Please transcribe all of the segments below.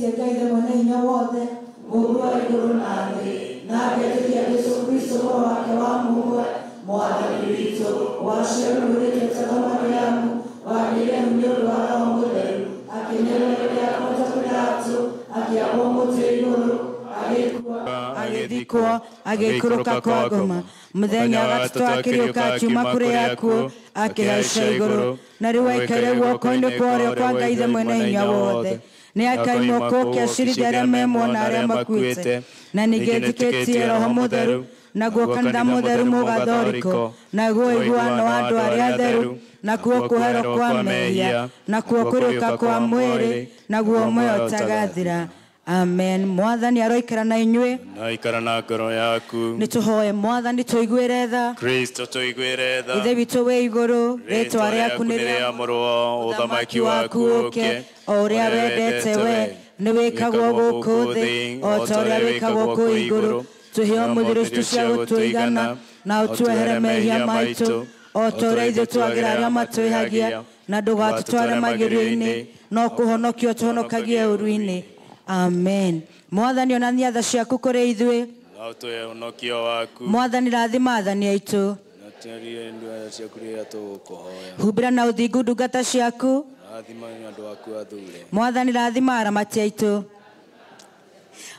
etĩkĩtie Ngai the mwene hinya wothe Mungu wa igũrũ na thĩ na ngetĩkia Jesũ Kristo roho wake wa Mungu mwathani witũ waciarũrĩte ta Mariamu wagĩire nĩ ũndũ wa Roho Mũtheru akĩnyereria kũrota Pilato akĩambwo mũtĩ igũrũ agĩthikwo agĩikũrũka kwa ngoma mũthenya wa gatatũ akĩriũka akiuma kũrĩ akuũ akĩhaica igũrũ na rĩu aikaire guoko-inĩ kwa ũrĩo kwa Ngai the mwene hinya wothe nĩ akaimwo kũu akĩacirithia arĩa memuona arĩa makuĩte na ningĩ njĩtĩkĩtie Roho Mũtheru naguo kanitha mũtheru mũgathoriko naguo iguano wa andũ arĩa atheru nakuo kũherwo kwa mehia nakuo kũriũka kwa mwĩrĩ naguo muoyo ũtagathira. Amen. Mwathani aroikara na inyuĩ na ikara na ngoro yaku. Nĩtũhoe Mwathani tũiguĩre tha Kristo tũiguĩre tha Ithe witũ wĩ igũrũ rĩĩtwa rĩaku nĩ rĩamũrwo ũthamaki waku ũke o ũrĩa wendete we nĩ wĩkagwo gũkũ thĩ o ta ũrĩa wĩkagwo kũu igũrũ tũhe ũmũthĩ citũ cia gũtũigana na ũtwehere mehia maitũ o ta ũrĩa ithuĩ twagĩra arĩa matwĩhagia na ndũgatũtware magerio-inĩ no kũhonokia ũtũhonokagie ũũru-inĩ. Amen. Mwathani onania tha ciaku kũrĩ ithuĩ na ũtũhe ũhonokio waku. Mwathani rathima athani aitũ humbĩra na ũthingu ndungata ciaku. Mwathani rathima aramati aitũ.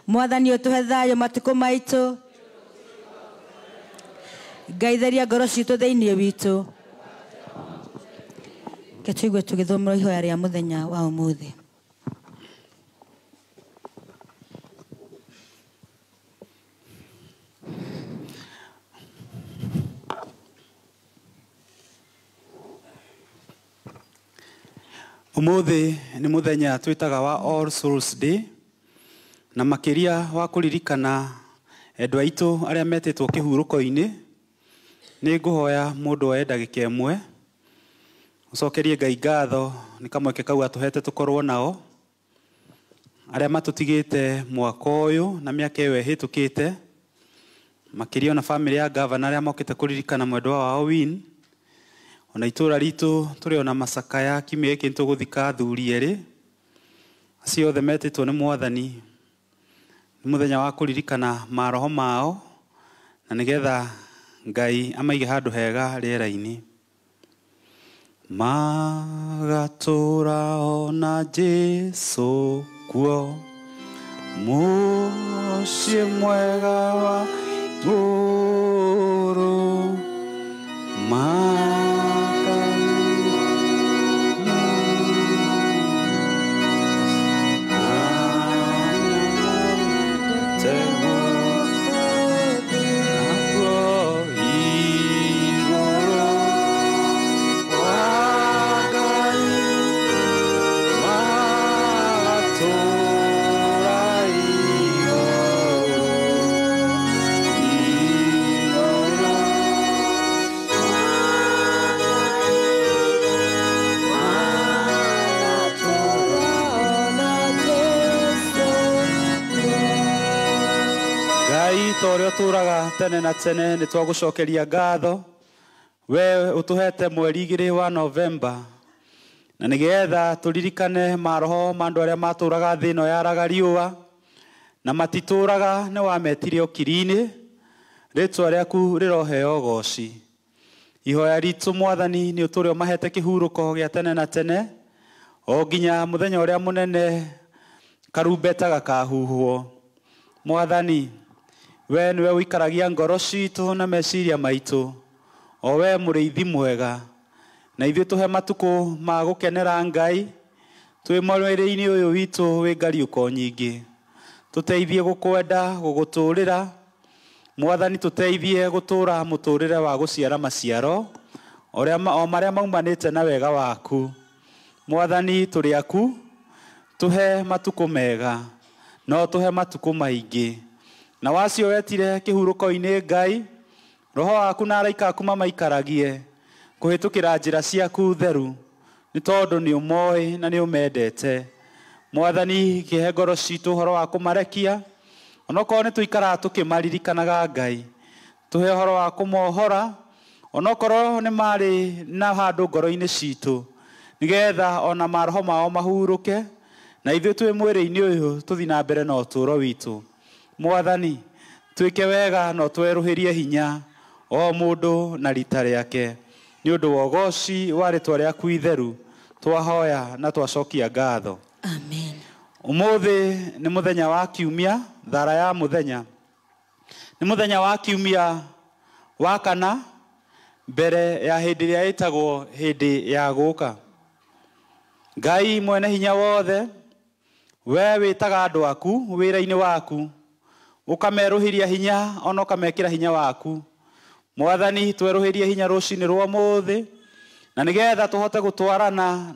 Mwathani ũtũhe thayũ matukũ maitũ. Ngai theria ngoro citũ thĩinĩ witũ. Ke tũigue tũgĩthomera ihoya rĩa mũthenya wa ũmũthĩ. Ũmũthĩ nĩ mũthenya twĩtaga wa All Souls Day na makĩria wa kũririkana endwa aitũ arĩa metĩtwo kĩhurũko-inĩ. Nĩ ngũhoya mũndũ oe ndagĩka ĩmwe ũcokerie Ngai ngatho nĩ kamweke kau atũhete tũkorwo nao arĩa matũtigĩte mwaka ũyũ na mĩaka ĩyo ĩhĩtũkĩte, makĩria na bamĩrĩ ya ngavana arĩa mokĩte kũririkana mwendwa wao Win. Ona itũra ritũ tũrĩ ona macakaya kiumia gĩkĩ nĩtũgũthika athuri erĩ acio othe metĩtwo nĩ Mwathani. Nĩ mũthenya wa kũririkana maroho mao na nĩgetha Ngai amaige handũ hega rĩera-inĩ. Magatũra ona Jesũ kuo mũciĩ mwega wa igũrũ ũrĩa tũraga tene na tene nĩ twagũcokeria ngatho we ũtũhete mweri 2 wa Novemba na nĩgetha tũririkane maroho ma andũ arĩa matũraga thĩ ĩno yaraga riũa na matitũraga nĩ wametire ũkiri-inĩ. Rĩĩtwa rĩaku rĩroheo ũgooci. Ihoya ritũ Mwathani nĩ ũtũre ũmahete kĩhurũko gĩa tene na tene o nginya mũthenya ũrĩa mũnene karumbeta gakahuhwo. Mwathani we nĩwe ũikaragia ngoro citũ na meciria maitũ o we mũrĩithi mwega na ithuĩ tũhe matukũ ma gũkenera Ngai twĩ mwĩrĩ-inĩ ũyũ witũ wĩ ngariũko nyingĩ. Tũteithie gũkwenda gũgũtũrĩra Mwathani, tũteithie gũtũra mũtũrĩre wa gũciara maciaro o marĩa maumanĩte na wega waku. Mwathani tũrĩ aku, tũhe matukũ mega no tũhe matukũ maingĩ. Na wacio wetire kĩhurũko-inĩ Ngai, roho waku na araika aku mamaikaragie kũhĩtũkĩra njĩra ciaku theru nĩ tondũ nĩ ũmoĩ na nĩ ũmendete. Mwathani kĩhe ngoro citũ ũhoro wa kũmarekia onokorwo nĩ tũikaraga tũkĩmaririkanaga Ngai, tũhe ũhoro wa kũmohora onokorwo nĩ marĩ na handũ ngoro-inĩ citũ nĩgetha ona maroho mao mahurũke na ithuĩ twĩ mwĩrĩ-inĩ ũyũ tũthi na mbere na ũtũũro witũ. Mwathani, twĩke wega no twerũhĩrie hinya o mũndũ na rita rĩake. Nĩ ũndũ wa ũgooci wa rĩĩtwa rĩaku itheru twahoya na twacokia ngatho. Amen. Ũmũthĩ nĩ mũthenya wa kiumia, thara ya mũthenya. Nĩ mũthenya wa kiumia wa kana mbere ya hĩndĩ ĩrĩa ĩtagwo hĩndĩ ya gũũka. Ngai mwene hinya wothe, we wĩtaga andũ aku wĩra-inĩ waku, ũkamerũhĩria hinya ona ũkamekĩra hinya waku. Mwathani, twerũhĩrie hinya rũcinĩ rwa ũmũthĩ, na nĩgetha tũhote gũtwarana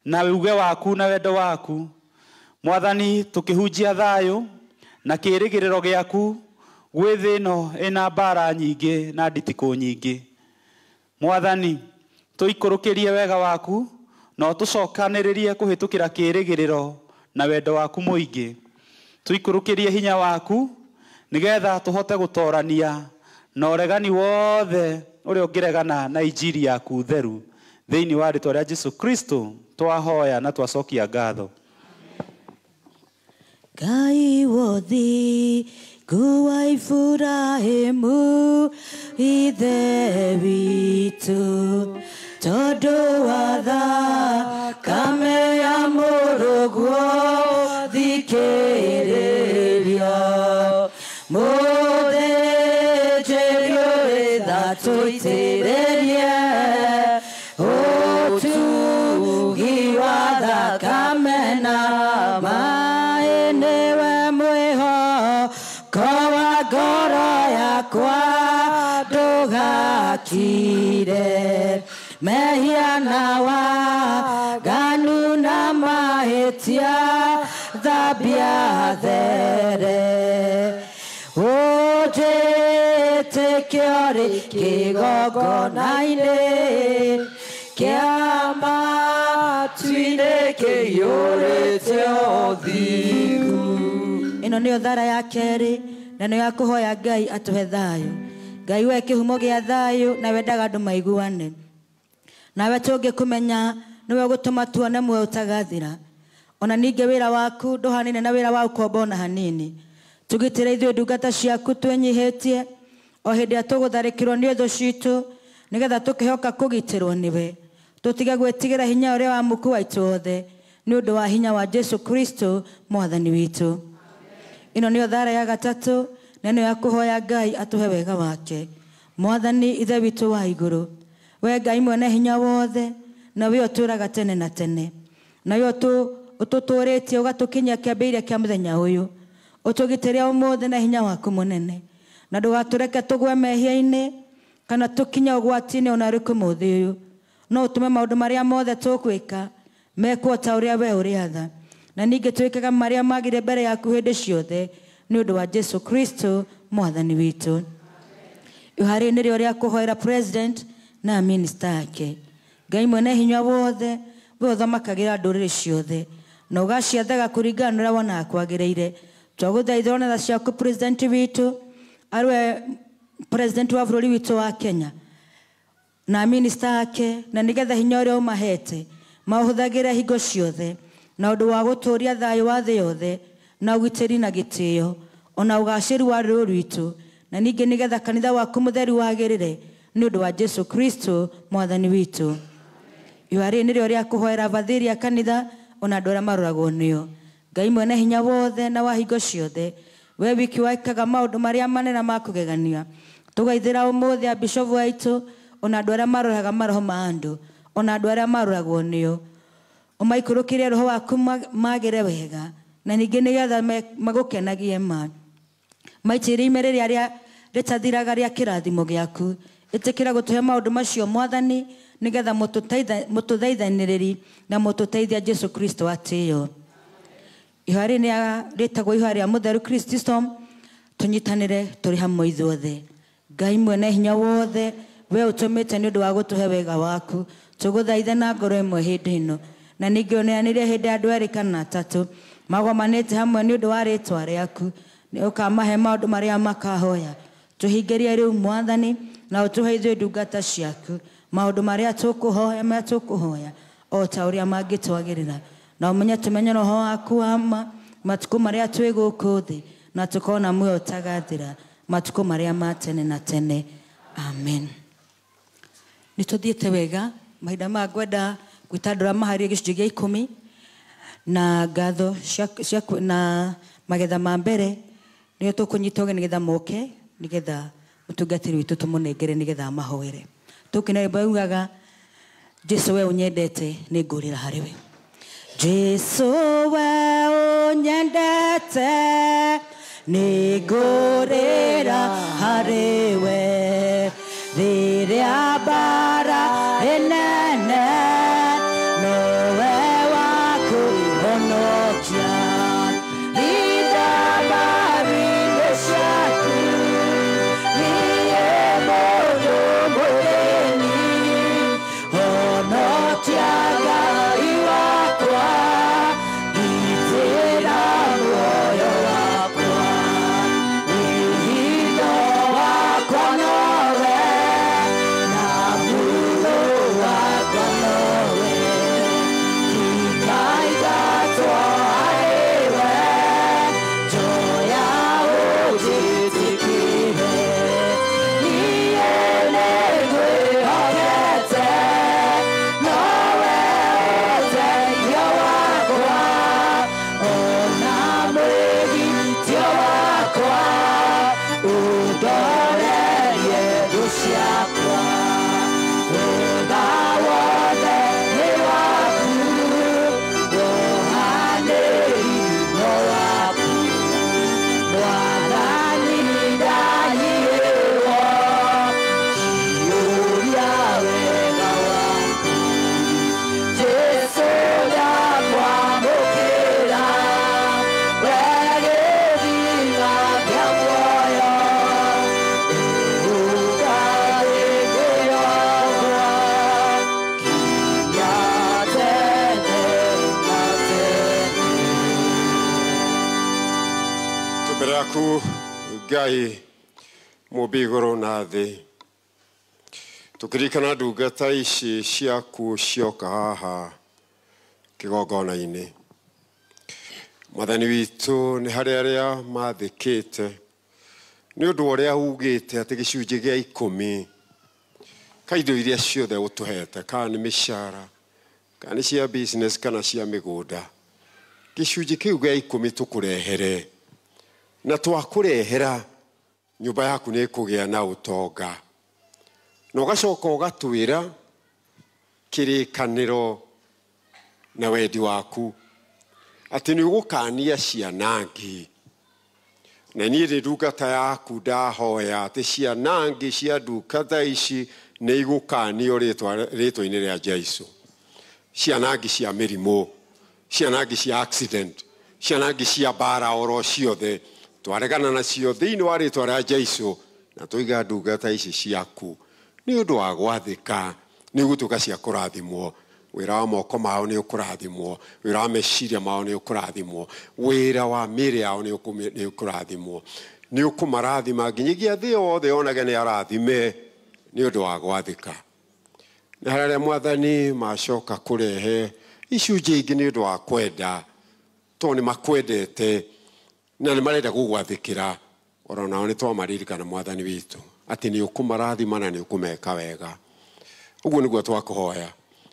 na uge waku na wendo waku. Mwathani, tũkĩhunjia thayũ na kĩĩrĩgĩrĩro gĩaku gwĩ thĩ ĩno ĩna mbara nyingĩ na nditĩkũ nyingĩ. Mwathani, tũikũrũkĩrie wega waku na tũcokanĩrĩrie kũhĩtũkĩra kĩĩrĩgĩrĩro na wendo waku mũingĩ. Tũikũrũkĩrie hinya waku nĩgetha tũhote gũtoorania na ũregani wothe ũrĩa ũngĩregana na injiri yaku theru. Thĩinĩ wa rĩĩtwa rĩa Jesũ Kristo twahoya na twacokia ngatho. Ngai wothi kuwa Iburahĩmu ithe witũ, tondũ wa thakame ya mũrũguo thikĩrĩria. Mũthĩnjĩri ũrĩ tha tũitĩrĩrie ũtugi wa thakame na maĩ. Nĩwe mwĩhoko wa ngoro yakwa, ndũgakire mehia na waganu na mahĩtia, thambia there. Ũnjĩtĩkio rĩ kĩgongona-inĩ kĩa matu-inĩ kĩiyũrĩte ũthingu. Ĩno nĩyo thara ya kerĩ, na nĩ ya kũhoya Ngai atũhe thayũ. Ngai we kĩhumo gĩa thayũ, na wendaga andũ maiguane. Nawe tũngĩkũmenya nĩwe gũtũma tuone muoyo ũtagathira. Ona ningĩ wĩra waku ndũhanaine na wĩra wa ũkombo ona hanini. Tũgitĩre ithuĩ ndungata ciaku twĩnyihĩtie o hĩndĩ ĩrĩa tũgũtharĩkĩrwo nĩ thũ citũ, nĩgetha tũkĩhoka kũgitĩrwo nĩwe. Tũtige gwĩtigĩra hinya ũrĩa wa muku wa itũothe, nĩ ũndũ wa hinya wa Jesũ Kristo mwathani witũ. Ĩno nĩyo thara ya gatatũ, na nĩyo ya kũhoya Ngai atũhe wega wake. Mwathani ithe witũ wa igũrũ, we Ngai mwene hinya wothe, na we ũtũũraga tene na tene, na we ũtũtũũrĩtie ũgatũkinyia kĩambĩrĩria kĩa mũthenya ũyũ. Ũtũgitĩre ũmũthĩ na hinya waku mũnene, na ndũgatũreke tũgwe mehia-inĩ kana tũkinye ũgwati-inĩ ona ũrĩkũ mũthĩ ũyũ. No ũtũme maũndũ marĩa mothe tũkwĩka mekwo ta ũrĩa we ũrĩatha, na ningĩ twĩkaga marĩa magĩrĩire mbere yaku hĩndĩ ciothe, nĩ ũndũ wa Jesũ Kristo mwathani witũ. Iharĩinĩ rĩo rĩa kũhoera president na minister ake. Ngai mwene hinya wothe, we ũthamakagĩra ndũrĩrĩ ciothe, na ũgaciathaga kũringana na ũrĩa wonaga kwagĩrĩire. Twagũthaitha ona tha ciaku president witũ, arĩwe president wa bũrũri witũ wa Kenya, na minister ake, na nĩgetha hinya ũrĩa ũmahete maũhũthagĩre hingo ciothe na ũndũ wa gũtũũria thayũ wa thĩ yothe, na ũgitĩri na gĩtĩo, ona ũgacĩru wa rũrĩrĩ rwitũ, na ningĩ nĩgetha kanitha waku mũtheru wagĩrĩre, nĩ ũndũ wa Jesũ Kristo mwathani witũ. Iharĩ nĩrĩo rĩa kũhoera bathĩri a kanitha ona andũ arĩa maroragwo nĩo. Ngai mwene hinya wothe na wa hingo ciothe, we wiki waikaga maũndũ marĩa manene ma kũgegania. Tũgaithĩra ũmũthĩ a bishofu aitũ, ona andũ arĩa maroraga maroho ma andũ, ona andũ arĩa maroragwo nĩo. Ũmaikũrũkĩrie roho waku magĩre wega, na ningĩ nĩgetha magũkenagie ma. Maitĩrĩ ime rĩrĩa rĩtathiraga rĩa kĩrathimo gĩaku. Ĩtĩkĩra gũtũhe maũndũ macio Mwathani, nĩgetha mũtũthaithanĩrĩri na mũtũteithia Jesũ Kristo atĩĩo. Iharĩ nĩ rĩtagwo iharĩ rĩa mũtheru Krististom, tũnyitanĩre tũrĩ hamwe ithuothe. Ngai mwene hinya wothe, we ũtũmĩte nĩ ũndũ wa gũtũhe wega waku, tũgũthaitha na ngoro ĩmwe hĩndĩ ĩno. Na ningĩ ũneanĩre hĩndĩ andũ erĩ kana atatũ magomanĩte hamwe nĩ ũndũ wa rĩĩtwa rĩaku, nĩ ũkamahe maũndũ marĩa makahoya. Tũhingĩrie rĩu Mwathani, na ũtũhe ithuĩ ndungata ciaku maũndũ marĩa tũkũhoya o ta ũrĩa mangĩtwagĩrĩra. na ũmenye tũmenye roho waku wama matukũ marĩa twĩ gũkũ thĩ na tũkona muoyo ũtagathira matukũ marĩa ma tene na tene. Amen. Nĩtũthiĩte wega mahinda maya ngwenda gwĩta andũ arĩa maharĩrie gĩcunjĩ gĩa 10 na ngatho na magetha ma mbere nĩo tũkũnyita ũgeni nĩgetha moke nĩgetha mũtungatĩri witũ tũmũnengere nĩgetha mahoere. Tũkĩna rwĩmbo rugaga Jesu we unyendete nĩngũrĩra harĩ we. Jesu we unyendete nĩngũrĩra harĩ we rĩrĩa mbara ĩnene nowe wakũhonokia rinda mbaru-inĩ ciaku niĩ mũndũ mũthĩni honokia Ngai wakwa gitĩra muoyo wakwa wĩhitho wakwa nowe na muoyo wakwa nowe kikaigatwo harĩwe njoya ũnjĩtĩkĩre niĩ nĩngwĩhokete nowe ũteithio wakwa ona mwĩgitio wakwa ũndorerie thũ ciakwa wega wothe nĩ waku wohanĩri no waku mwathani ndanyihĩrwo ciũria wega waku Jesu ndakwamũkĩra we gĩthima kĩa muoyo ũngarĩkĩrogwo kinya tene na tene. Mbere yaku Ngai mũmbi igũrũ na thĩ tũkĩririkana ndungata ici ciaku cioka haha kĩgongona-inĩ Mwathani witũ nĩ harĩ arĩa mathĩkĩte nĩ ũndũ wa ũrĩa ugĩte atĩ gĩcunjĩ gĩa 10 ka indo iria ciothe ũtũhete kana nĩ mĩcara kana nĩ cia business kana cia mĩgũnda gĩcunjĩ kĩu gĩa 10 tũkũrehere na twakũrehera nyũmba yaku nĩ kũgĩa na ũtonga na ũgacoka ũgatwĩra kĩrĩkanĩro na wendi waku atĩ nĩ ũgũkania ciana ngĩ na niĩ ndĩ ndungata yaku ndahoya atĩ ciana ngĩ cia ndungata ici nĩ igũkanio rĩtwa-inĩ rĩa Jesũ ciana ngĩ cia mĩrimũ ciana ngĩ cia accident ciana ngĩ cia mbara oro ciothe twaregana nacio thĩinĩ wa rĩtwa rĩa Jesũ na tũiga ndungata ici ciaku nĩ ũndũ wa gwathĩka nĩ gũtuĩka cia kũrathimwo wĩra wa moko mao nĩ ũkũrathimwo wĩra wa meciria mao nĩ ũkũrathimwo wĩra wa mĩĩrĩ yao nĩ ũkũrathimwo nĩ ũkũmarathima nginyagia thĩ yothe yonage nĩ arathime nĩ ũndũ wa gwathĩka na harĩa Mwathani macoka kũrehe icunjĩ ingĩ nĩ ũndũ wa kwenda tondũ nĩ makwendete na nĩ marenda gũgwathĩkĩra oro nao nĩ twamaririkana Mwathani witũ atĩ nĩ ũkũmarathima na nĩ ũkũmeka wega ũguo nĩguo twakũhoya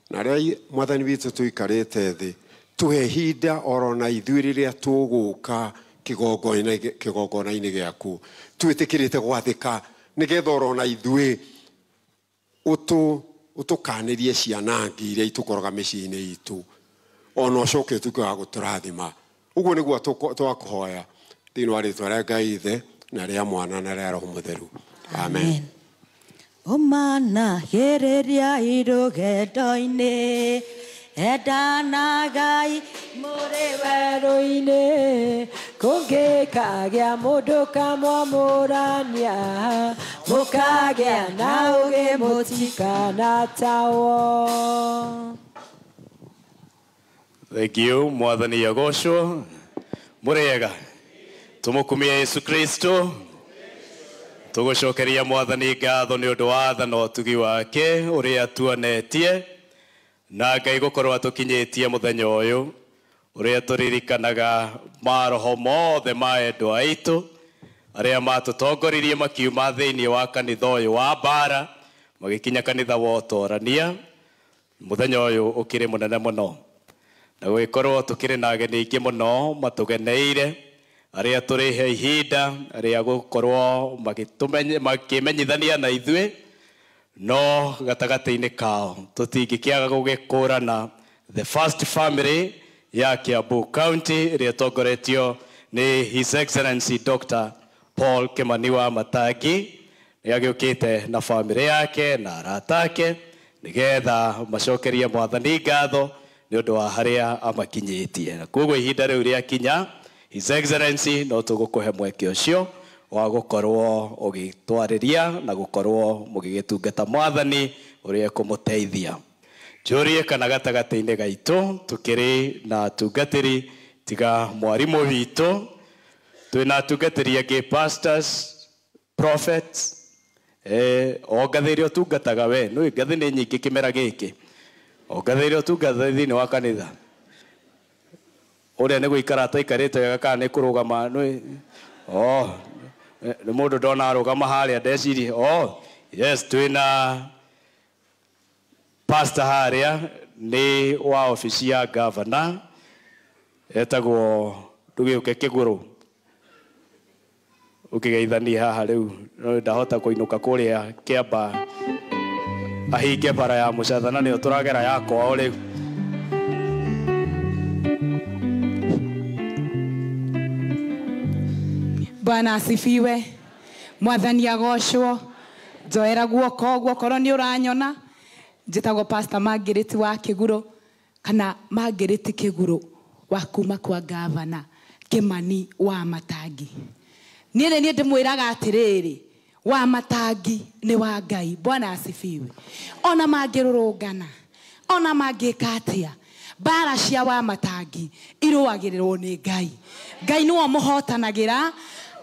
na rĩrĩa Mwathani witũ tũikarĩte thĩ tũhe ihinda oro na ithuĩ rĩrĩa tũgũka kĩgongona-inĩ gĩaku twĩtĩkĩrĩte gwathĩka nĩgetha oro na ithuĩ ũtũkanĩrie ciana ngĩ iria itũkoraga mĩciĩ-inĩ itũ ona ũcoke ũtuĩke wa gũtũrathima ũguo nĩguo twakũhoya thĩinĩ wa rĩtwa rĩa Ngai Ithe na rĩa Mwana na rĩa Roho Mũtheru. Amen. Umana hereria irũgendo-inĩ endana Ngai mũrĩ werũ-inĩ kũngĩkagĩa mũndũ kamwamũrania mũkagĩa na ũgĩ mũtikanatawo. Thank you. Mwathani agocwo mũrĩega tũmũkumie Yesu Kristo tũgũcokeria Mwathani ngatho nĩ ũndũ wa tha na ũtugi wake ũrĩa tuonetie na Ngai gũkorwo atũkinyĩtie mũthenya ũyũ uria turirikanaga maroho mothe ma endu aitu aria matutongoririe makiuma thiini wa kanitha uyu wa bara magikinya kanitha wa utorania muthenya uyu ukiri munene muno na gwikorwo tukiri na ageni aingi muno matugeneire aria turihe ihinda aria gukorwo makimenyithania na ithui no gatagati-ini kao tutingikiaga gugikurana the first family ya Kiambu County iria tongoretio ni His Excellency Dr. Paul Kimani wa Matangi niagiukite na family yake na arata ake nigetha macokerie mwathani ngatho ni undu wa haria amakinyitie na koguo ihinda riu ria kinya His Excellency no tugukuhe mweke ucio wa gukorwo ugitwariria na gukorwo mugigitungata mwathani uria kumuteithia jurie kana gatagati-ini gaitu tukiri na tungatiri tiga mwarimu witu twina tungatiri angi pastors prophets ongathiri utungataga we no ngathi ni nyingi kimera giki ongathiri utungataga thini wa kanitha uria ni guikara taikarite wega kana ni kurugama no ni mundu ndona arugama haria ndeciri yes twina pastor haria ni wa ofisi ya governor etagwo Ndugiuke Kiguru ukigeithania haha riu no ndahota kuinuka kuria Kiamba ahinge bara ya mucathana ni turagera yakwa riu Bwana asifiwe mwathani agocwo njoera guoko korwo ni uranyona njitagwo pastor Margaret wa Kiguru kana Margaret Kiguru wa kuma kwa governor Kimani wa Matangi niĩ ndimwiraga atiriri wa Matangi ni wa Ngai. Bwana asifiwe. Ona mangirurungana ona mangikatia bara cia wa Matangi iruagirirwo ni Ngai. Ngai niwe muhotanagira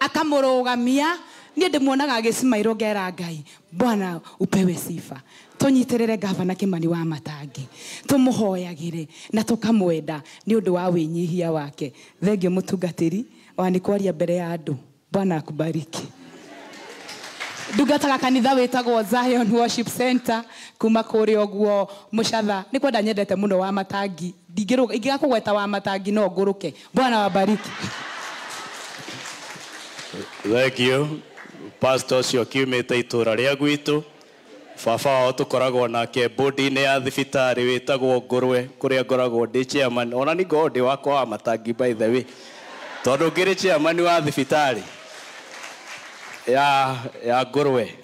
akamurugamia. Niĩ ndimuonaga agicimairwo ngera Ngai Bwana upewe sifa. Tunyitirire gavana Kimani wa Matangi tumuhoyagire na tukamwenda ni undu wa winyihia wake. Thengio mutungatiri wani kwaria mbere ya andu. Bwana akubariki. Ndungataga kanitha witagwo Zion Worship Center kuma kuri oguo mucatha ni kwenda nyendete muno wa Matangi ingigakugweta wa Matangi no nguruke. Bwana wabariki. Thank you pastor cio kiumite itura ria gwitu baba wao tukoragwo nake bodi-ini ya thibitari witagwo Ngurwe kuria ngoragwo ndi chairman ona ni ngorwo ndi wakwa wa Matangi by the way tondu ngiri chairman wa thibitari ya Ngurwe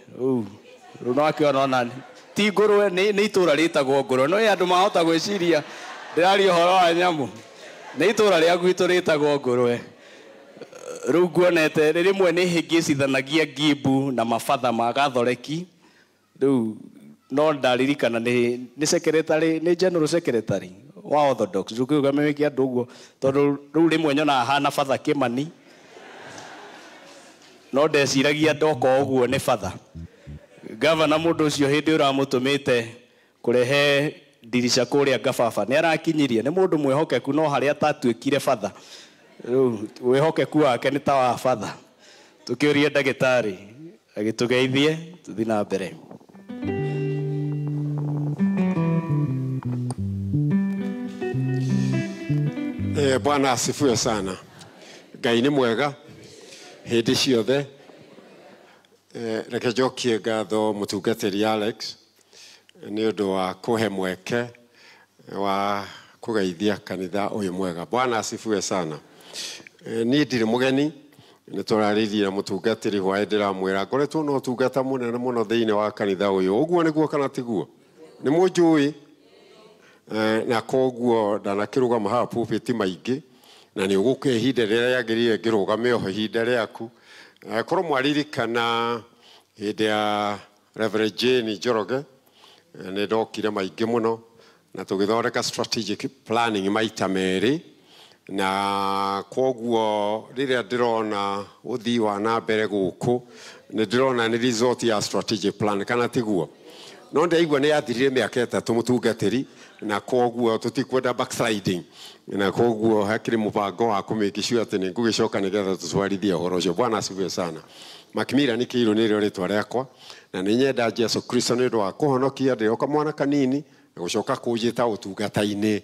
runo akiona nani ti Ngurwe ni itura ritagwo Ngurwe no andu mahota gwiciria ndirari uhoro wa nyamu ni itura ria gwitu ritagwo Ngurwe riu nguonete rimwe ni hingicithanagia ngimbu na mabatha ma gathoreki riu no ndaririkana ni secretary ni general secretary wa Orthodox rukiuga mewiki andu uguo tondu riu rimwe nyona hana batha Kimani no ndeciragia ndoko uguo ni batha governor mundu ucio hindi uramutumite kurehe dirisha kuria Ngababa ni arakinyirie ni mundu mwihokeku no haria tatuikire batha wihokeku wake ni ta wa batha tukiuria ndagitari agitugeithie tuthi na mbere. Bwana asifiwe sana. Ngai ni mwega hindi ciothe. Reke njokie ngatho mutungatiri Alex ni undu wa kuhe mweke wa kugeithia kanitha uyu mwega. Bwana asifiwe sana. Ni ndiri mugeni ni turaririe na mutungatiri hwae ndiramwira ngoretwo no tungata munene muno thiini wa kanitha uyu uguo niguo kana tiguo ni munjui na koguo ndanakirugama ha pulpit maingi na ni uguke ihinda riria yagirire ngirugame oho ihinda riaku korwo mwaririkana hindi ya Reverend Jane Njoroge ni ndokire maingi muno na tugithondeka strategic planning maita meri na koguo riria ndirona uthii wa na mbere guku ni ndirona ni result ya strategic plan kana tiguo no ndaigua ni yathirire miaka 3 mutungatiri na koguo tutikwenda backsliding na koguo hakiri mubango wa kumikishu ati ni ngugicoka nigetha tutwarithie horo ucio. Bwana asifiwe sana. Macmillan Kiilu ni rĩo rĩtwa rĩakwa na nĩ nyenda Jesu Kristo nĩ ũndũ wa kũhonokia ndĩ o kamwana kanini na gũcoka kũnjĩta ũtungata-inĩ.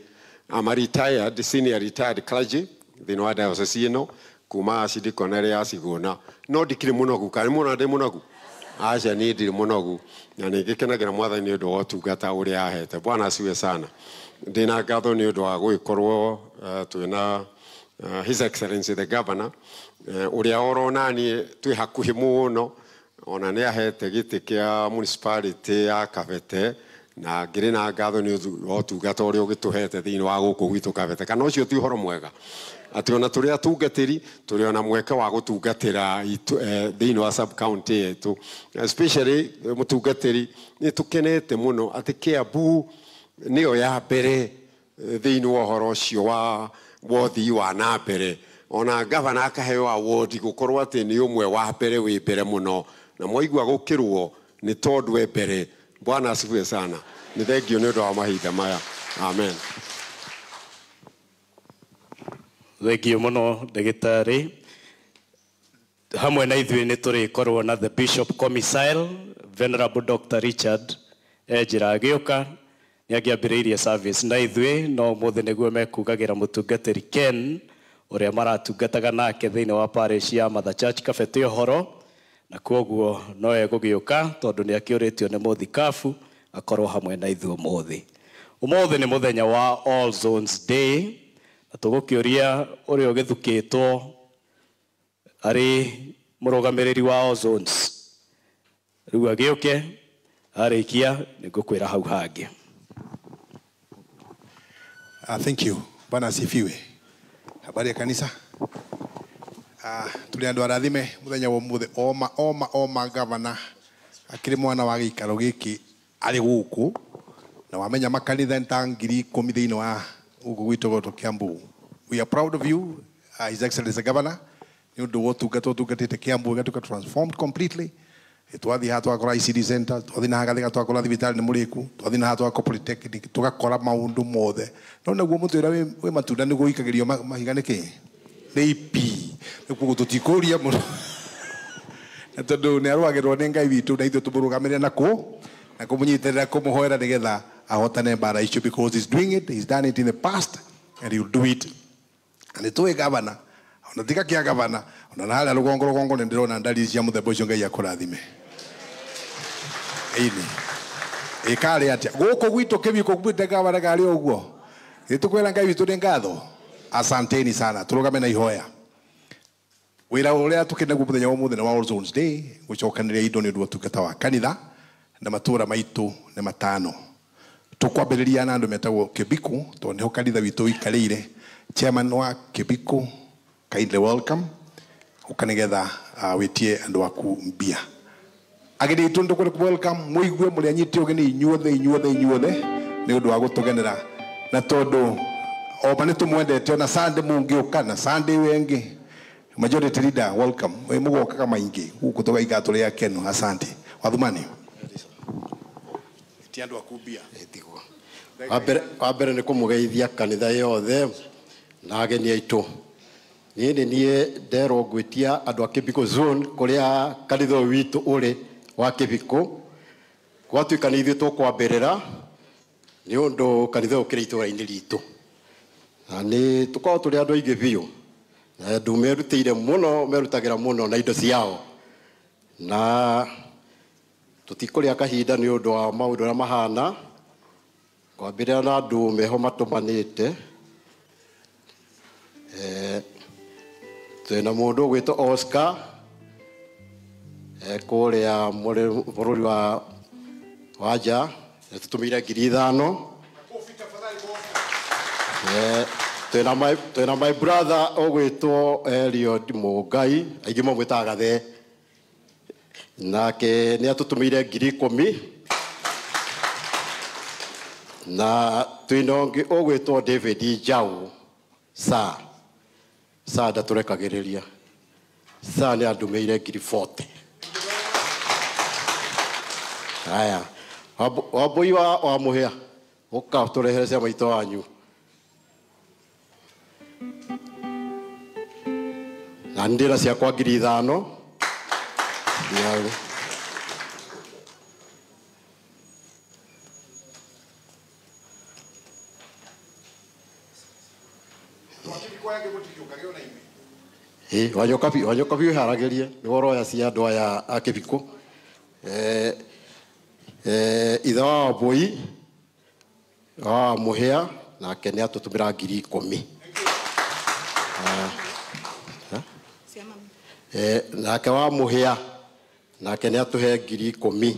I'm a retired, senior retired clergy thĩinĩ wa diocese ĩno kuma acidikonere ya Sigũna, no ndikĩrĩ mũnogu. Kana mũna ndĩ mũnogu? Aca niĩ ndirĩ mũnogu na nĩ ngĩkenagĩra Mwathani nĩ ũndũ wa ũtungata ũrĩa ahete. Bwana asifiwe sana. Ndĩna ngatho nĩ ũndũ wa gũgĩkorwo twĩna His Excellency the Governor uria oronani twi hakuhi muno ona ni ahete giti kia municipality ya Kabete na ngiri na ngatho ni utungata uria ugituhete thiini wa guku gwitu Kabete. Kana ucio ti horo mwega ati ona turi atungatiri turi ona mweke wa gutungatira thiini wa sub county yetu, especially mutungatiri ni tukenete muno ati Kiambu niyo ya mbere thiini wa horo ucio wa wothi wa na mbere. Ona gavana akaheo award gukorwo ati ni umwe wa mbere wi mbere muno na mwaigua gukirwo ni tondu we mbere. Bwana asifiwe sana. Ni thengio ni undu wa mahinda maya. Amen. Thengio muno ndagĩtarĩ. Hamwe na ithuĩ nĩ tũrĩkorwo na the Bishop Commissile Venerable Dr. Richard Ejira agĩũka nĩ angĩambĩrĩirie service na ithuĩ, no mũthĩ nĩguo mekugagĩra mũtungatĩri Ken uria maratungataga nake thiini wa parish ya Mother Church Kabete horo, na koguo no egũgĩũka tondu nĩ akĩũrĩtio nĩ mũthikabu akorwo hamwe na ithuĩ ũmũthĩ. Ũmũthĩ nĩ mũthenya wa All Zones Day na tũgũkĩũria ũrĩa ũgĩthukĩtwo arĩ mũrũgamĩrĩri wa All Zones rĩu agĩũke, arĩkia nĩngũkwĩra hau hangĩ. Thank you. Bwana asifiwe. Habari ya kanisa. Tuli andu arathime muthenya wa muthe oma gavana akiri mwana wa gikaro giki ari guku na wamenya makanitha ntangiri 10 thiini wa guku gwitu goto Kiambu. We are proud of you, His Excellency Governor. You do what to get Kiambu gatuka transformed completely. Twathi hatu akora ICD center, twathi na hagathika twakora thibitari ni muriku, twathi na hatu akora polytechnic, tugakora maundu mothe. No naguo mutu ira we matunda ni guikagirio mahiga niki. Leipi. Nikuo tutikuria muno. Na tondu ni arwagirwo ni Ngai witu na ithu tumurugamire nako na kumunyiterera kumuhoera nigetha ahotane bara icio because he's doing it, he's done it in the past and he'll do it. And tuwe gavana, ona tika kia gavana, ona hala rugongo ndirona ndari cia muthemba ucio Ngai akurathime. Ini. Ikari atia. Guku gwitu kibiko kubite gavana gari oguo. Itukwela Ngai witu ni ngatho. Asanteni sana. Turugame na ihoya. Wira uria tukene guthenya wa muthenya wa All Zones Day, gucokanire indo ni ndu tukata wa kanitha na matura maitu ne matano. Tukwambiriria na andu metagwo Kibiku, to neho kanitha witu ikarire. Chairman wa Kibiku, kindly welcome. Ukanigetha witie andu aku mbia. Ageni itu ndu ku welcome, muigwe muri anyite ogeni inyuothe ni undu wa gutugenera na tondu oba ni tumwendete ona Sunday mungiuka na Sunday wengi. Majority leader, welcome. We mugoka kama ingi. Kutoka igato ya Keno. Asante. Wathumani. Itiandu akubia. Etigwa. Wabere ni kumugeithia kanitha yothe na ageni aitu. Nie ndero gwitia andu a Kibiko zone kuria kanitha witu uri wa Kibiko. Gwatuikana ithuĩ tũkwambĩrĩra nĩ ũndũ kanitha ũkĩrĩ itũũra-inĩ ritũ. Na nĩ tũkoragwo tũrĩ andũ aingĩ biũ. Na ndu merutĩire mũno, merutagĩra mũno na indo ciao. Na tũtikũrĩa kahinda nĩ ũndũ wa maũndũ ũrĩa mahana. Kwambĩrĩra na andũ meho matũmanĩte. Twĩna mũndũ ũgwĩtwo Oscar. Kũrĩa bũrũri wa nja. Tũtũmĩire 5,000. Twĩna my brother ogwĩtwo Eliod Mũngai, aingĩ mamwĩtaga Gathe. Nake nĩ atũtũmĩire 10,000. Na twĩna ũngĩ ogwĩtwo David Njau. Sa ndatũrekagĩrĩria. Sa nĩ andũmĩire 40,000. Haya. Wambui wa Mũhĩa. Oka turehere cia maito wanyu. Na ndira cia kwa 5,000. Yawe. Wanyoka biu haragerie ni woroya cia andu aya akibiko itha wa Boi muhia nake ni atutumira 10,000 nake wa muhia nake ni atuhe 10,000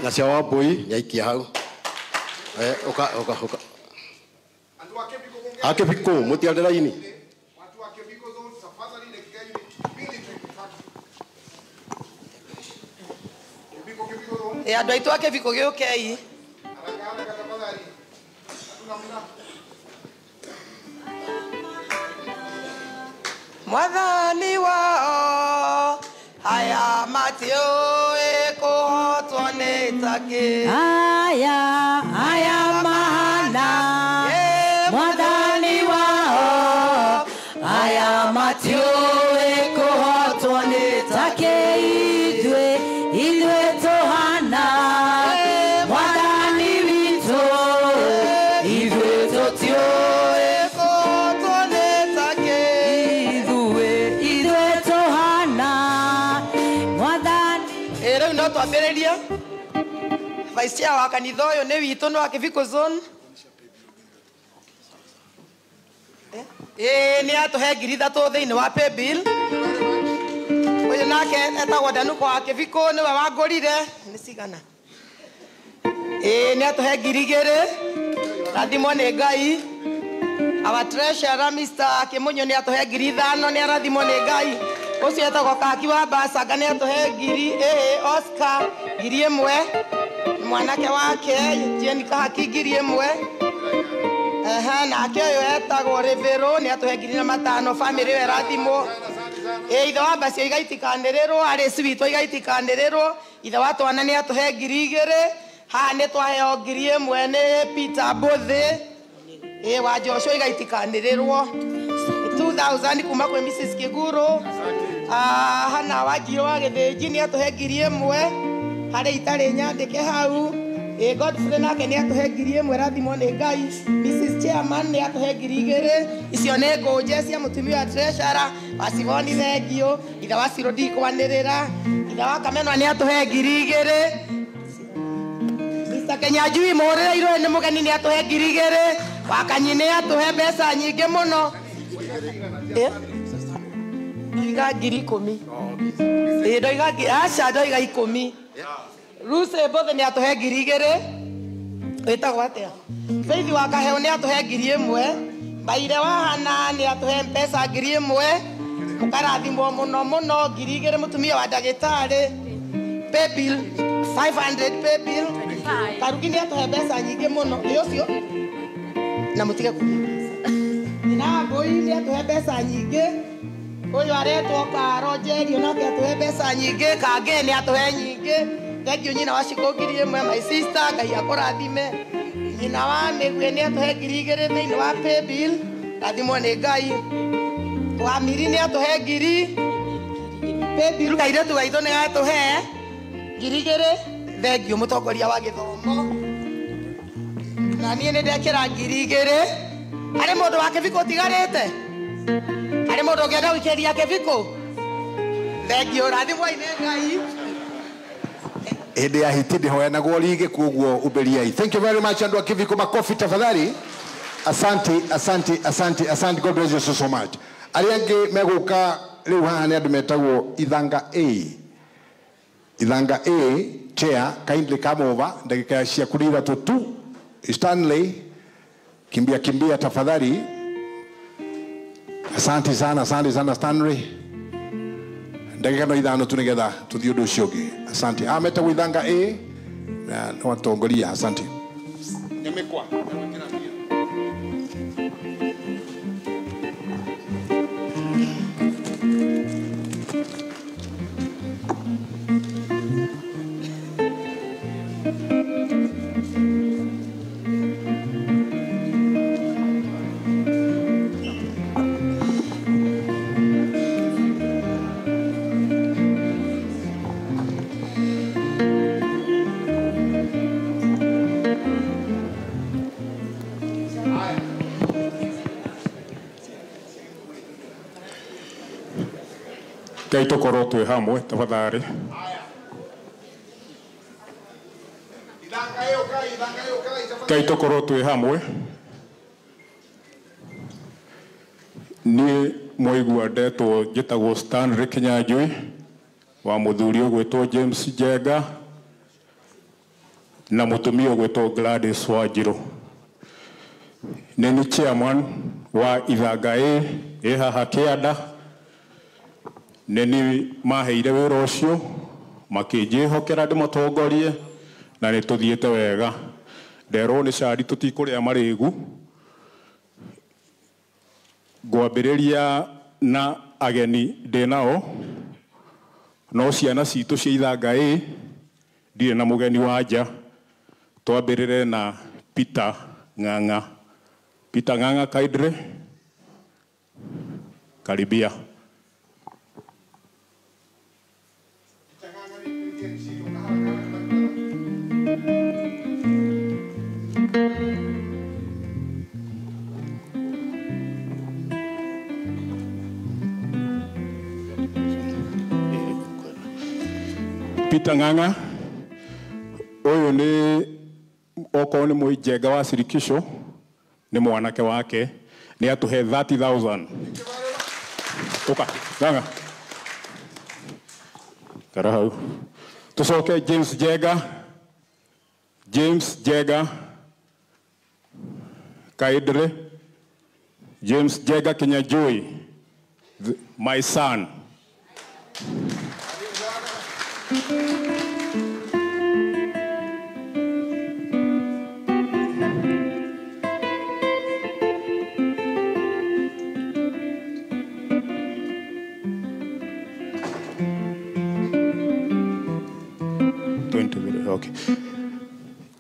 na cia wa Boi ni aikia hau oka akibiko mutiandira ini andu aitu akibiko giukei mwathani wao aya matiũĩ kũhotwo nĩ takĩ aya mahana mwathani wao aya matiũĩ kũhotwo nĩ takĩ ithuĩ tũhana mwathani witũ ithuĩ tũtiũĩ kũhotwo nĩ takĩ ithuĩ tũhana mwathani rĩu no twambĩrĩrie vice chair wa kanitha ũyũ nĩ witũ nĩ wa Kiviko zone nĩ atũhe 3,000 thĩinĩ wa pay bill ũyũ nake etagwo Danuko wa Kiviko nĩwe wangũrire nĩ cigana nĩ atũhe 2,000 rathimwo nĩ Ngai our treasurer Mr. Kimunyo nĩ atũhe 5,000 nĩ arathimwo nĩ Ngai ũcio etagwo Kaki wa Basanga nĩ atũhe 1,000 Oscar 1,000 mwanake wake Jane Kahaki 1,000 nake ũyũ etagwo Rivero nĩ atũhe 5,000 family ĩyo ĩrathimwo ithe wa Mbacio igaitikanĩrĩrwo Alice witũ igaitikanĩrĩrwo ithe wa Twana nĩ atũhe 2,000 haha nĩ twaheo 1,000 nĩ Peter Mbuthi wa Joshua igaitikanĩrĩrwo 2,000 kuma kwĩ Mrs. Kiguru hana Wanjiru wa Gĩthĩnji nĩ atũhe 1,000 harĩ itarĩ nyandĩke hau Godfrey nake nĩ atũhe 1,000 rathimwo nĩ Ngai Mrs. Chairman nĩ atũhe 2,000 icio nĩ ngũnje cia mũtumia wa treasurer wa Sivoni thengio ithe wa Sirodi kwanĩrĩra ithe wa Kamenwa nĩ atũhe 2,000 Mr. Kenyanjui mũhũrĩre nĩ mũgeni nĩ atũhe 2,000 Wakanyi nĩ atũhe mbeca nyingĩ mũno ndoiga 10,000 ndoiga aca ndoiga 10,000 Ruse Mbuthi nĩ atũhe 2,000 wĩtagwo atĩa Faith wa Kaheo nĩ atũhe 1,000 Mbaire wa Hana nĩ atũhe mbeca 1,000 mũkarathimwo mũno mũno 2,000 mũtumia wa ndagĩtarĩ pay bill 500 pay bill Karugi nĩ atũhe mbeca nyingĩ mũno nĩ ũcio na mũtige na Ngũi nĩ atũhe mbeca nyingĩ ũyũ aretwo Karo Njeri onake atũhe mbeca nyingĩ Kange nĩ atũhe nyingĩ thengio nyina wa Cikũ 1,000 my sister Ngai akũrathime nyina wa Mĩgwe nĩ atũhe 2,000 thĩinĩ wa pay bill rathimwo nĩ Ngai wa Miri nĩ atũhe 1,000 pay bill kairĩtu gaitũ nĩ atũhe 2,000 thengio mũtongoria wa gĩthomo na niĩ nĩ ndekĩra 2,000 harĩ mũndũ wa Kiviko ũtigarĩte harĩ mũndũ ũngĩenda gũikĩria Kiviko thengio rathimwo nĩ Ngai hĩndĩ ya hiti ndĩhoyanagwo rigi koguo umberiai. Thank you very much andu a Kiviko, makofi tafadhali. Asante, God bless you so much. Arĩa angĩ megũka rĩu haha nĩ andũ metagwo Ithanga A chair kindly come over ndagĩka cia kũrira tu Stanley kimbia tafadhali. Asante sana Stanley. Ndagĩka no 5 tu nĩgetha tũthiĩ ũndũ ũcio ũngĩ. Asante. Metagwo Ithanga A na watongoria. Asante. Nyamĩkwa. Ngai tukorwo twi hamwe tafadhali. Ngai tukorwo twi hamwe. Ni moigua ndetwo njitagwo Stanley Kinyanjui wa muthuri ugwitwo James Njenga na mutumia ugwitwo Gladys Wanjiru. Ni chairman wa ithanga haha Kianda. Neni maheire wira ucio makijihokera ndimutongorie na ni tuthiete wega. Nderwo ni cari tutikuria marigu. Ngwambiriria na ageni ndinao no ciana citu cia ithanga ndire na mugeni wa nja. Twambirire na Peter Ng'ang'a. Peter Ng'ang'a kaidre karibia. Peter Ng'ang'a uyu ni oko ni Njenga wa Sirikisho ni mwanake wake ni atuhe 30,000. Uka Ng'ang'a karahau tusoke James Njenga kaidre James Njenga Kinyanjui, my son. Okay.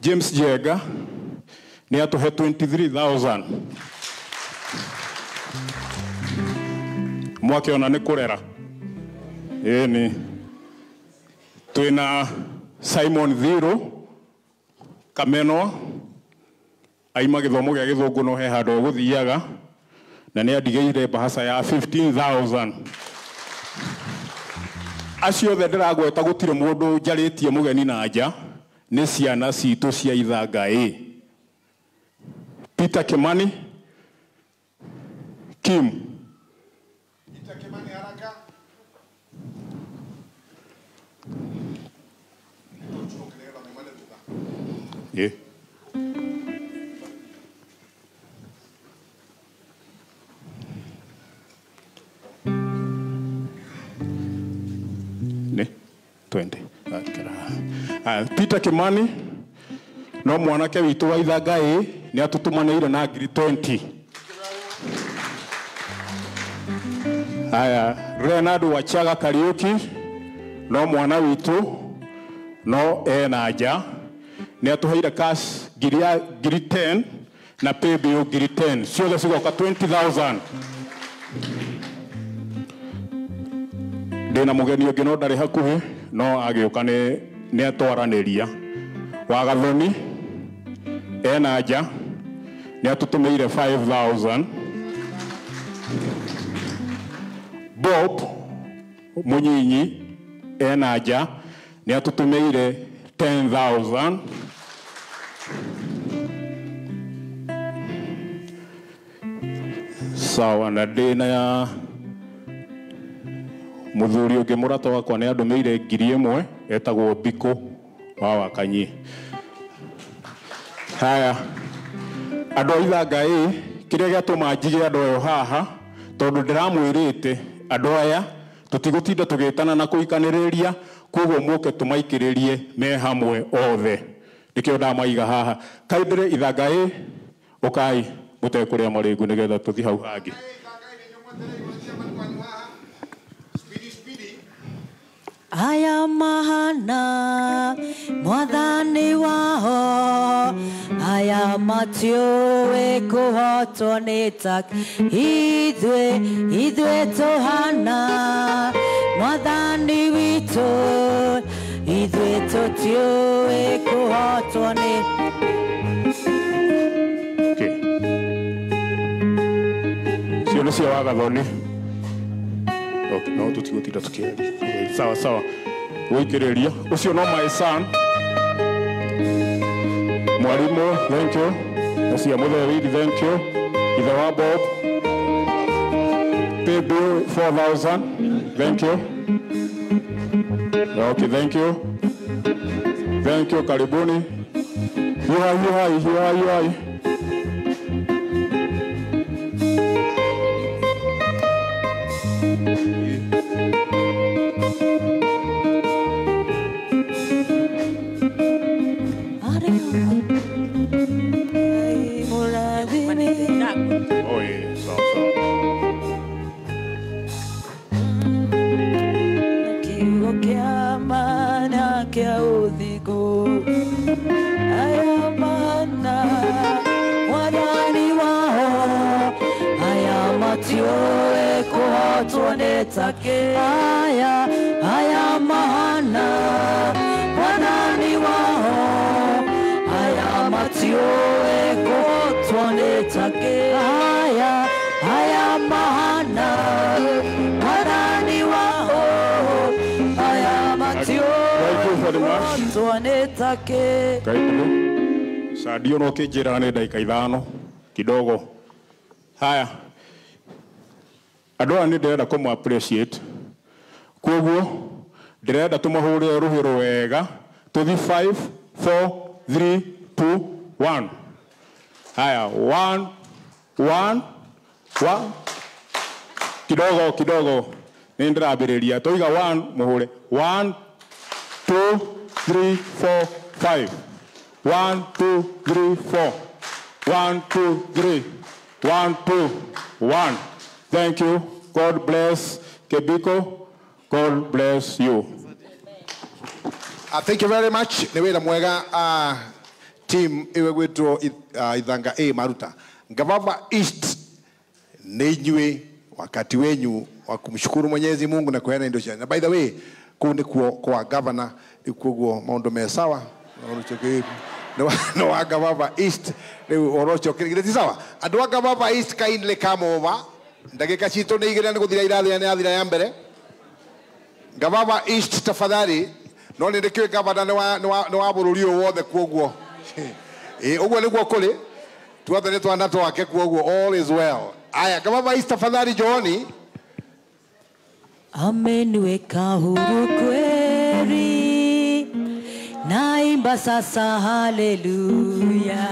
James Njenga ni atuhe 23,000. Mwake ona ni kurera. Ni twina Simon Thiru Kameno aima githomo gia githungu no he handu guthiaga na ni andigeire bahasa ya 15,000. Acio the ndiragweta gutire mundu njaritie mugeni na nja ni ciana citu cia ithanga Peter Kimani Kim Peter Kimani haraka yeah. Ne 20 Peter Kimani no mwanake witu wa ithanga ni atutumanire na ngiri 20. Haya Renard Wachaga Kariuki no mwana witu no na nja ni atuheire cash ngiri 10 na pay bill ngiri 10 ciothe cigoka 20,000. Ndina mugeni ungi no ndari hakuhi no agiuka ni atwaraniria wa Gathoni na nja ni atutumeire 5,000. Bob Munyinyi na nja ni atutumeire 10,000. Sawa na ndina ya muthuri ungi murata wakwa ni andumeire ngiri 1 etagwo Biko wa Wakanyi. Haya andu ithanga kiria giatuma njige andu ayo haha tondu ndiramwirite andu aya tutigutinda tugitana na kuikaniriria koguo muke tumaikiririe me hamwe othe nikio ndamaiga haha kaindire ithanga ukai mutekuria maringu nigetha tuthi hau hangi. Aya mahana mwathani wao aya matiũĩ kũhotwo nĩ taki ithuĩ tũhana mwathani witũ ithuĩ tũtiũĩ kũhotwo nĩ Sio cia Wagathoni. Okay, no tutigutira tukiaria. Sawa sawa. Wikiriria. Ucio no my son. Mwalimu, thank you. Cia Mutheri, thank you. Ithe wa Bob. Pay bill 4,000. Thank you. Okay, thank you. Thank you, karibuni. Yuhai. Oh yeah, so. Kia udhigo ayamana wadani wao ayamatioe kuhatuane take ayamana wadani wao ayamatioe kuhatuane take ayamana wadani wao ayamatioe tuanetake Sadio no kijirane dakika 5 kidogo. Haya. Andũ ni ndĩrenda kũmũ appreciate. Koguo ndĩrenda tũmahũrĩre rũhĩro wega. Tũthi 5 4 3 2 1. Haya 1 1 1 kidogo nĩ ndĩrambĩrĩria. Tũiga 1 mũhũre 1 2 3 4 5 1 2 3 4 1 2 3 1 2 1. Thank you. God bless Kebiko. God bless you. Thank you very much. Nĩ wĩra mwega team iwe gwĩtwo Ithanga A Maruta. Ngavava East nĩ inyuĩ wakati wenyu wa kumshukuru Mwenyezi Mungu na kuheana indo cianyu. By the way, kuu kwa governor ikuo maundu me sawa no wa Gavava East riu orochokire ti sawa andu wa Gavava East kindly come over ndagika citu ni igire ni guthira irathia ni athira ya mbere Gavava East tafadhali no ni ndikwe governor ni wa bururi wothe kuoguo uguo niguo kuri tuothe ni twana twake kuoguo all is well. Aya Gavava East tafadhali Johni ameniweka huru kweli, naimba sasa haleluya.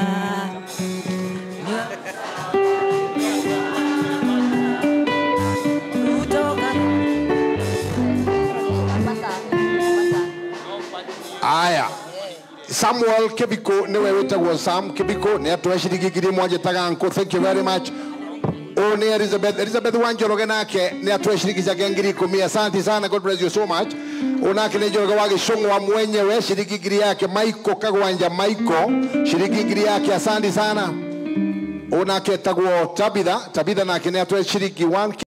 Aya Samuel Kebiko niwe wetagwo Sam Kebiko ni atwashiriki ngiri mwanje taganko. Thank you very much. Oni Elizabeth Wanjoroge nake ni atwashirikisha ngiri 10. Asante sana, God bless you so much. Onake ni Njoroge wa Gicung'wa mwenyewe shiriki ngiri yake. Michael Kagwanja Michael shiriki ngiri yake, asante sana. Onake tagwo Tabitha nake ni atwashiriki 1